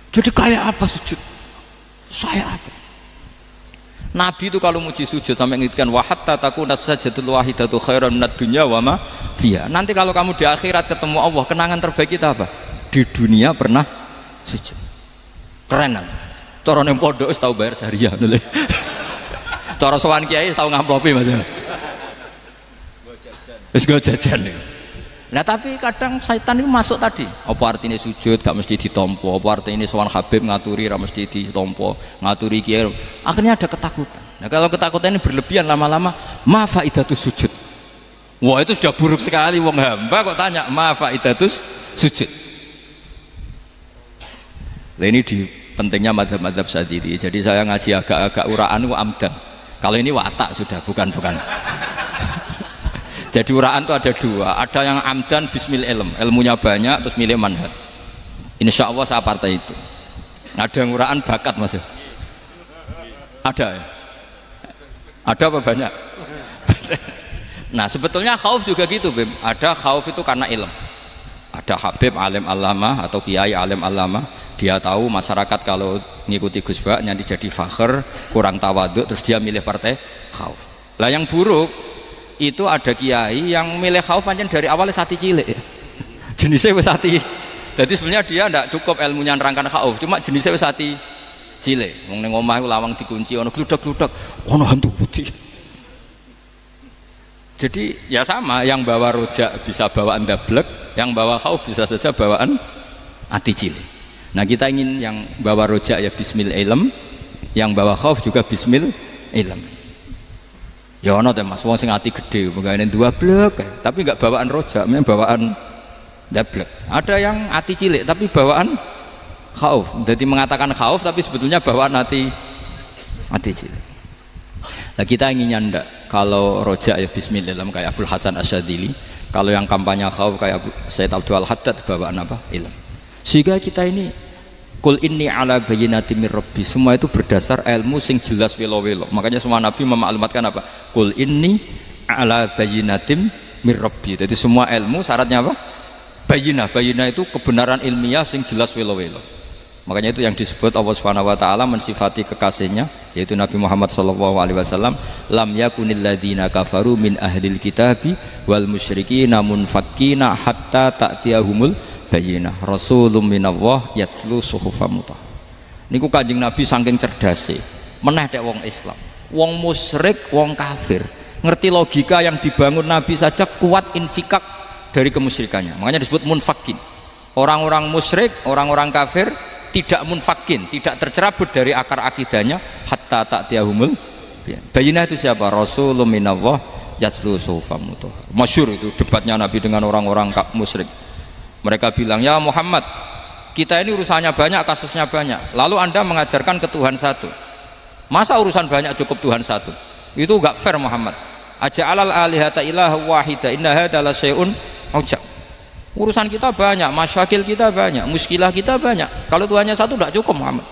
Jadi kayak apa sujud? Saya apa? Nabi itu kalau muji sujud sampai ngingatkan wa hatta takuna sajdatul wahidatu khairan minad dunya wa ma fiha. Nanti kalau kamu di akhirat ketemu Allah, kenangan terbaik kita apa? Di dunia pernah sujud. Keren kan? Cara ning pondok wis tau bayar seharian lho. Cara sowan kiai tau ngamplopi Mas. Wis go jajan. Nah tapi kadang syaitan itu masuk tadi. Apa artinya sujud gak mesti ditompo, apa artinya sowan Habib ngaturi ra mesti ditompo, ngaturi kiai. Akhirnya ada ketakutan. Nah kalau ketakutan ini berlebihan lama-lama, ma faidatus sujud. Wah itu sudah buruk sekali wong hamba kok tanya ma faidatus sujud. Lah ini di pentingnya mazhab-mazhab Syadzili. Jadi saya ngaji agak-agak uraan wa amdan. Kalau ini watak sudah bukan. Jadi uraan itu ada dua, ada yang amdan bismil ilmunya banyak terus milih manhaj. Insya Allah saya partai itu. Ada yang uraan bakat Mas. Ada ya? Ada apa banyak? Nah sebetulnya khauf juga gitu Bim. Ada khauf itu karena ilmu. Ada Habib alim alama atau kiai alim alama, dia tahu masyarakat kalau ngikuti Gus Bak nanti jadi fakhr, kurang tawaduk, terus dia milih partai khauf. Lah yang buruk itu ada kiai yang milih khauf pancen dari awalnya sati cilik ya. jenisnya wis ati. Jadi sebenarnya dia ndak cukup ilmunya nerangkan khauf, cuma jenisnya wis ati cilik. Wong ning omah iku lawang dikunci ana gludak-gludak, ana hantu putih. Jadi ya sama, yang bawa rojak bisa bawaan dablek, yang bawa khauf bisa saja bawaan ati cilik. Nah kita ingin yang bawa rojak ya bismil ilm, yang bawa khauf juga bismil ilm. Ya ono teh Mas, wong sing ati gede, menggaene dua blek, tapi enggak bawaan rojak, memang bawaan dablek. Ada yang ati cilik tapi bawaan khauf. Jadi mengatakan khauf tapi sebetulnya bawaan ati cilik. Nah kita inginnya ndak, kalau rojak ya bismillah kayak Abdul Hasan Asyadili, kalau yang kampanye khauf kayak Sayyid Abdul Haddad bawaan apa? Ilm. Sehingga kita ini kul inni ala bayyinatin mir rabbi, semua itu berdasar ilmu sing jelas welo-welo. Makanya semua nabi memaklumatkan apa? Kul inni ala bayyinatin mir rabbi. Jadi semua ilmu syaratnya apa? Bayinah itu kebenaran ilmiah sing jelas welo-welo. Makanya itu yang disebut Allah Subhanahu wa taala mensifati kekasihnya yaitu Nabi Muhammad sallallahu alaihi wasallam, lam yakunil ladzina kafaru min ahlil kitabi wal musyrikina munfakkina hatta ta'tiyahumul bayyinah rasulun minallah yatslu suhufam mutahhar. Niku Kanjeng Nabi saking cerdase meneh dek wong Islam, wong musyrik, wong kafir ngerti logika yang dibangun Nabi saja kuat infikak dari kemusyrikannya. Makanya disebut munfakin. Orang-orang musyrik, orang-orang kafir tidak munfakin, tidak tercerabut dari akar akidahnya hatta ta'tiyahumul bayyinah. Itu siapa? Rasulun minallah yatslu suhufam mutahhar. Masyhur itu debatnya Nabi dengan orang-orang musyrik. Mereka bilang, ya Muhammad, kita ini urusannya banyak, kasusnya banyak, lalu anda mengajarkan ke Tuhan satu, masa urusan banyak cukup Tuhan satu? Itu enggak fair Muhammad. Aja'alal alihata ilaha wahida inna hadza la syai'un ujab. Urusan kita banyak, masyakil kita banyak, muskilah kita banyak, kalau Tuhannya satu tidak cukup Muhammad.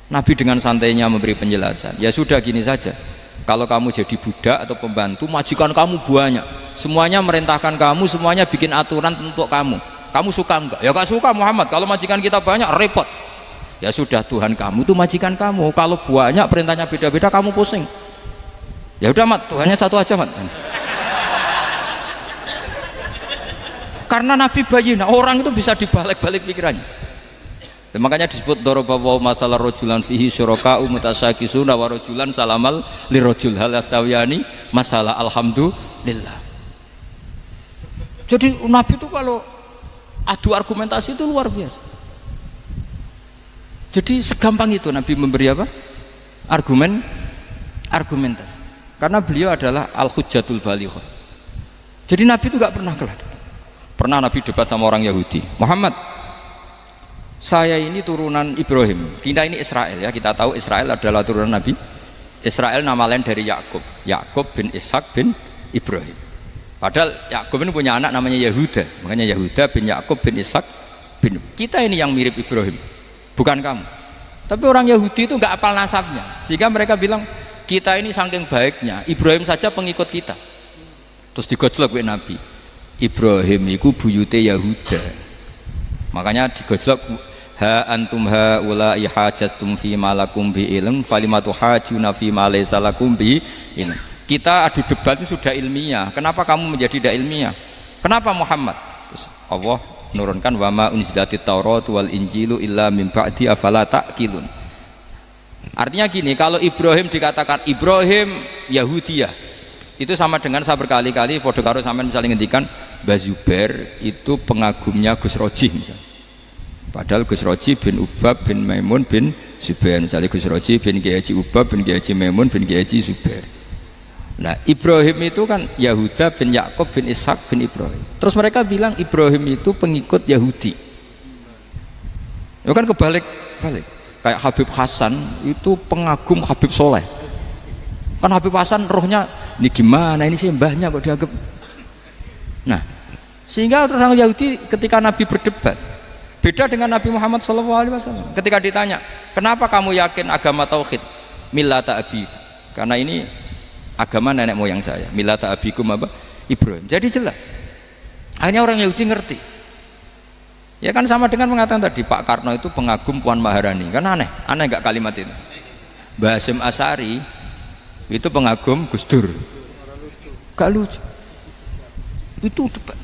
Nabi dengan santainya memberi penjelasan, ya sudah gini saja, kalau kamu jadi budak atau pembantu, majikan kamu banyak, semuanya merintahkan kamu, semuanya bikin aturan untuk kamu suka enggak? Ya enggak suka Muhammad, kalau majikan kita banyak repot. Ya sudah, Tuhan kamu itu majikan kamu, kalau banyak perintahnya beda-beda kamu pusing. Ya udah Mat, Tuhannya satu aja Mat. Karena Nabi bayinah, orang itu bisa dibalik-balik pikirannya. Dan makanya disebut darabahu masalah rajulan fihi syuraka'u mutasyakisuna wa rajulan salamal lirajul hal astawiyani masalah alhamdulillah. Jadi Nabi itu kalau adu argumentasi itu luar biasa. Jadi segampang itu Nabi memberi apa? Argumentasi. Karena beliau adalah al-hujjatul balighah. Jadi Nabi itu gak pernah kalah. Pernah Nabi debat sama orang Yahudi, Muhammad, saya ini turunan Ibrahim, kita ini Israel ya, kita tahu Israel adalah turunan Nabi. Israel nama lain dari Yakub, Yakub bin Ishak bin Ibrahim. Padahal Yakub ini punya anak namanya Yahuda, makanya Yahuda bin Yakub bin Ishak bin. Kita ini yang mirip Ibrahim, bukan kamu. Tapi orang Yahudi itu nggak apal nasabnya, sehingga mereka bilang kita ini saking baiknya Ibrahim saja pengikut kita. Terus digojlok oleh Nabi, Ibrahim itu buyute Yahuda, makanya digojlok, ha antum ha ulai hajatum fi malakum bi ilm falimatu hajuna fi ma laysa lakum bi ilm. Kita adu debat itu sudah ilmiah, kenapa kamu menjadi tidak ilmiah? Kenapa Muhammad? Terus Allah menurunkan wa ma unzilatit taurat wal injilu illa min ba'di afala ta'qilun. Artinya gini, kalau Ibrahim dikatakan Ibrahim Yahudiyah, itu sama dengan saya berkali-kali podo karo sampean misalnya ngendikan Mbah Zubair itu pengagumnya Gus Roji misalnya. Padahal Gus Roji bin Ubab bin Maimun bin Zubair, misalnya Gus Roji bin Kiai Haji Ubab bin Kiai Haji Maimun bin Kiai Haji Zubair. Nah Ibrahim itu kan Yahuda bin Yakub bin Ishak bin Ibrahim. Terus mereka bilang Ibrahim itu pengikut Yahudi. Itu kan kebalik-balik. Kayak Habib Hasan itu pengagum Habib Soleh. Kan Habib Hasan rohnya ini gimana, ini sih mbahnya kok dianggap. Nah sehingga orang Yahudi ketika Nabi berdebat beda dengan Nabi Muhammad SAW. Ketika ditanya kenapa kamu yakin agama tauhid, millata abi, karena ini agama nenek moyang saya, millata abikum apa? Ibrahim. Jadi jelas akhirnya orang Yahudi ngerti. Ya kan sama dengan mengatakan tadi Pak Karno itu pengagum Puan Maharani, kan aneh enggak kalimat itu? Mbah Hasyim Asy'ari itu pengagum Gus Dur, gak lucu. Itu debat.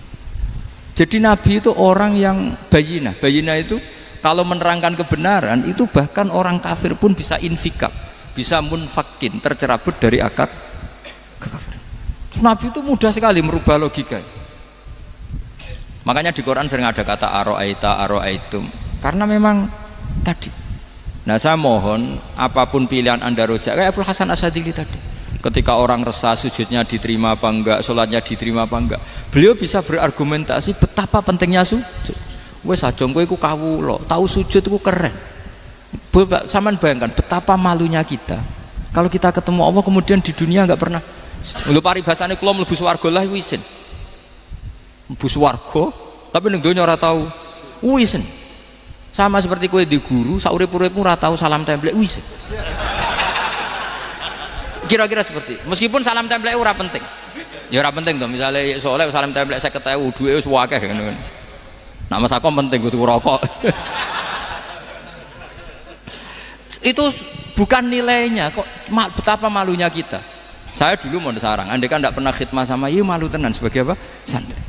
Jadi Nabi itu orang yang bayinah. Bayinah itu kalau menerangkan kebenaran itu bahkan orang kafir pun bisa infikak, bisa munfakin, tercerabut dari akar kekafiran. Nabi itu mudah sekali merubah logika. Makanya di Quran sering ada kata aro'aitum, karena memang tadi. Nah saya mohon apapun pilihan anda rojak kayak Abdul Hasan Asadili tadi, ketika orang resah sujudnya diterima apa enggak, sholatnya diterima apa enggak, beliau bisa berargumentasi betapa pentingnya sujud. Wes aja kowe iku kawula, tahu sujud iku keren. Saman bayangkan betapa malunya kita kalau kita ketemu Allah kemudian di dunia enggak pernah. Lho paribasane kula mlebu swarga lah wisin. Mlebu swarga tapi ning donya ora tahu wisin. Sama seperti kowe di guru saurip-uripmu ora tahu salam templek wisin. Kira-kira seperti meskipun salam templek ora penting. Ya ora penting to, misale soleh salam templek 50.000 duwe wis akeh ngono. Nak masakom penting kudu rokok. Itu bukan nilainya kok, betapa malunya kita. Saya dulu mau sarang, andai kan tidak pernah khidmah sama iya malu tenan sebagai apa? Santri.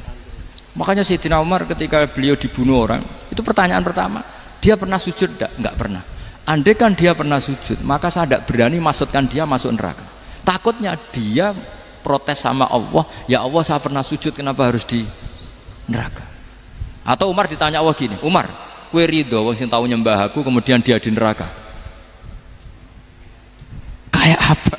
Makanya Sayyidina Umar ketika beliau dibunuh orang, itu pertanyaan pertama, dia pernah sujud enggak? Enggak pernah. Andai kan dia pernah sujud, maka saya tidak berani masukkan dia masuk neraka. Takutnya dia protes sama Allah, ya Allah saya pernah sujud kenapa harus di neraka? Atau Umar ditanya Allah gini, Umar, kue ridho wong sing tahu nyembah aku kemudian dia di neraka. Kayak apa?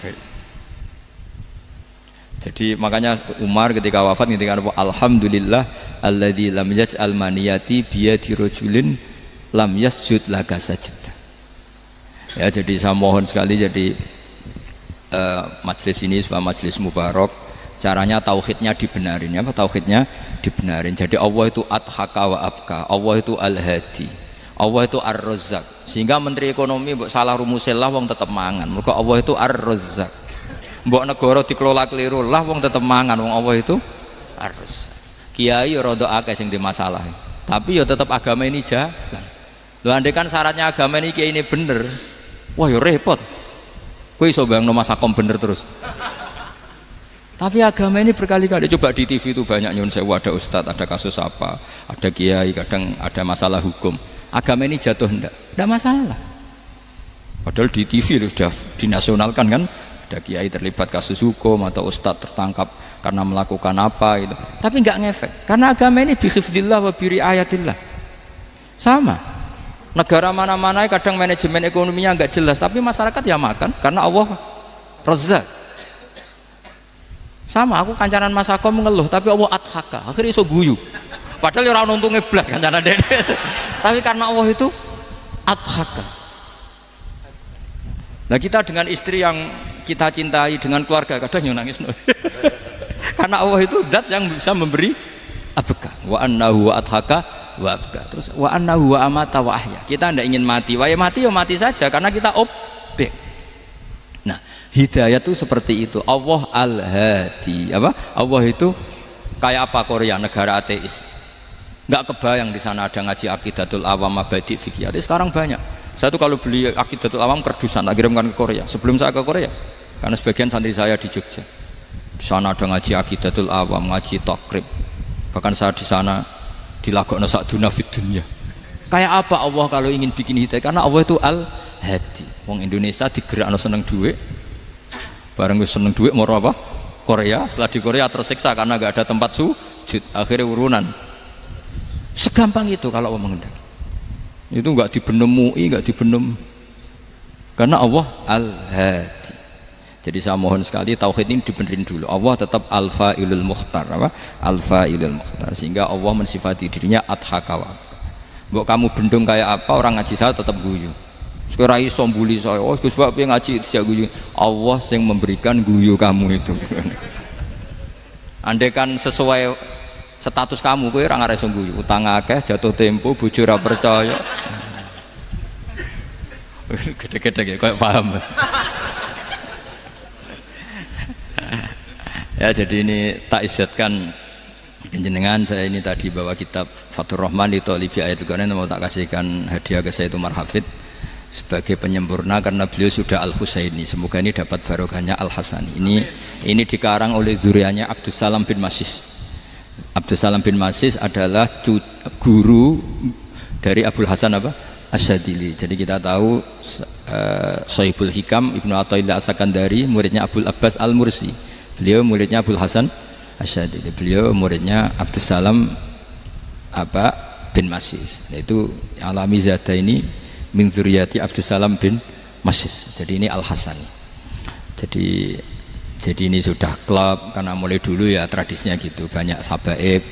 Jadi makanya Umar ketika wafat ketika alhamdulillah alladzi lam yaj'al maniyati biyadi rajulin lam yasjud laka sajda. Ya jadi saya mohon sekali jadi majelis ini sebuah majelis mubarak, caranya tauhidnya dibenarin ya, tauhidnya dibenarin. Jadi Allah itu adhaka wa abka, Allah itu al-hadi, Allah itu ar-razzaq. Sehingga menteri ekonomi mbok salah rumusillah wong tetep mangan. Mergo Allah itu ar-razzaq. Mbok negara dikelola keliru lah wong tetep mangan, wong Allah itu ar-razzaq. Kiai rada akeh sing di masalah. Tapi ya tetep agama ini jalan. Lho andai kan syaratnya agama ini kiai ini bener, wah ya repot. Kowe iso bayangno masakom bener terus. Tapi agama ini berkali-kali coba di TV itu banyak nyun sewu, ada ustadz, ada kasus apa, ada kiai, kadang ada masalah hukum. Agama ini jatuh enggak masalah. Padahal di TV itu sudah dinasionalkan kan, ada kiai terlibat kasus hukum atau ustadz tertangkap karena melakukan apa itu. Tapi enggak ngefek karena agama ini bihifdillah wa biriayatillah. Sama. Negara mana-mana kadang manajemen ekonominya enggak jelas, tapi masyarakat ya makan karena Allah Razzaq. Sama, aku kancanan masakom mengeluh tapi Allah adhaka, akhirnya iso guyu. Padahal orang untungnya blas kancanan dede. Tapi karena Allah itu adhaka. Nah kita dengan istri yang kita cintai, dengan keluarga kadang yang nangis. Karena Allah itu zat yang bisa memberi abka. Wa annahu wa adhaka wa abka. Terus wa annahu wa amata wa ahya. Kita tidak ingin mati. Wah ya mati saja karena kita objek. Nah, hidayah itu seperti itu. Allah al-hadi. Apa? Allah itu kayak apa Korea, negara ateis. Enggak kebayang di sana ada ngaji Aqidatul Awam Mabadi Fikih. Sekarang banyak. Saya tuh kalau beli Aqidatul Awam kerdusan, tak kirimkan ke Korea. Sebelum saya ke Korea, karena sebagian santri saya di Jogja. Di sana ada ngaji Aqidatul Awam, ngaji Takrib. Bahkan saya di sana dilagokno sakduna fid dunya. Kayak apa Allah kalau ingin bikin hidayah? Karena Allah itu al-hadi. Wong Indonesia digerakno seneng duit. Bareng wis seneng duit mau apa? Korea. Setelah di Korea tersiksa karena enggak ada tempat sujud. Akhirnya urunan. Segampang itu kalau Allah mengendaki. Itu enggak dibenem MUI, enggak dibenem. Karena Allah al-hadi. Jadi saya mohon sekali tauhid ini dibenerin dulu. Allah tetap al-fa'ilul mukhtar, apa? Al-fa'ilul mukhtar. Sehingga Allah mensifati dirinya adhaka wa. Mbok kamu bendung kayak apa, orang ngaji saya tetap guyu. Sekarang iso mbuli saya, oh Gus Bak piye ngaji dijak guyu. Allah yang memberikan guyu kamu itu. Andai kan sesuai status kamu, kowe ora ngarep guyu. Utang akeh, jatuh tempo, bojo ora percaya. Gede-gede ya, kayak paham. Ya jadi ini tak isyatkan jenengan, saya ini tadi bawa kitab Fathur Rahman di Thalibi Ayatul Quran, mau tak kasihkan hadiah ke saya itu Marhafid sebagai penyempurna karena beliau sudah Al-Husaini. Semoga ini dapat barokahnya Al-Hasani. Ini dikarang oleh zurianya Abdus Salam bin Masis. Abdus Salam bin Masis adalah guru dari Abul Hasan apa? Asyadili. Jadi kita tahu Sahibul Hikam Ibnu Athaillah As-Sakandari muridnya Abul Abbas Al-Mursi. Beliau muridnya Abul Hasan Asyadili. Beliau muridnya Abdus Salam bin Masis. Yaitu alami zada ini min dzurriyyati Abdus Salam bin Masis. Jadi ini Al-Hasani. Jadi ini sudah klub karena mulai dulu ya tradisinya gitu, banyak sabaib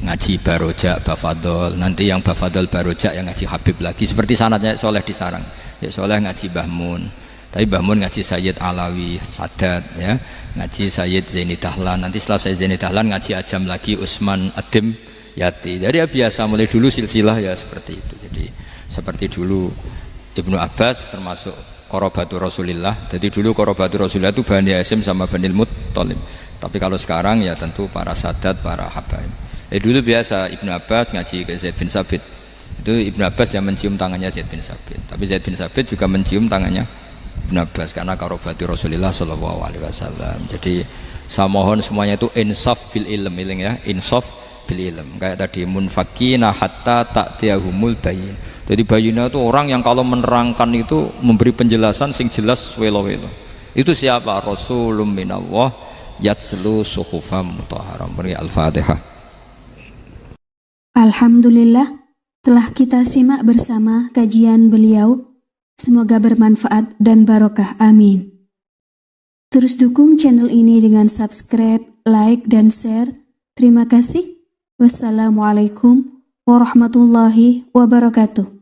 ngaji barojak bafadol, nanti yang bafadol barojak yang ngaji Habib lagi, seperti sanadnya Soleh di Sarang ya, Soleh ngaji Mbah Mun, tapi Mbah Mun ngaji Sayyid Alawi Sadat ya, ngaji Sayyid Zaini Dahlan, nanti setelah Sayyid Zaini Dahlan ngaji Ajam lagi Usman Adim Yati. Jadi ya biasa mulai dulu silsilah ya seperti itu. Jadi seperti dulu Ibnu Abbas termasuk Qorobatu Rasulillah. Jadi dulu Qorobatu Rasulillah itu Bani Hasyim sama Bani Muttalib. Tapi kalau sekarang ya tentu para sadat, para habaib. Dulu biasa Ibnu Abbas ngaji ke Zaid bin Sabit. Itu Ibnu Abbas yang mencium tangannya Zaid bin Sabit. Tapi Zaid bin Sabit juga mencium tangannya Ibnu Abbas karena Qorobatu Rasulillah sallallahu alaihi wasallam. Jadi saya mohon semuanya itu insaf bil ilm ya, insaf bil ilm. Kayak tadi munfakina hatta ta'tiyahumul bayin. Jadi bayina itu orang yang kalau menerangkan itu memberi penjelasan sing jelas welo-welo. Itu siapa? Rasulun minallah yatslu suhufam mutahharam. Al-Fatihah. Alhamdulillah, telah kita simak bersama kajian beliau. Semoga bermanfaat dan barokah. Amin. Terus dukung channel ini dengan subscribe, like, dan share. Terima kasih. Wassalamualaikum warahmatullahi wabarakatuh.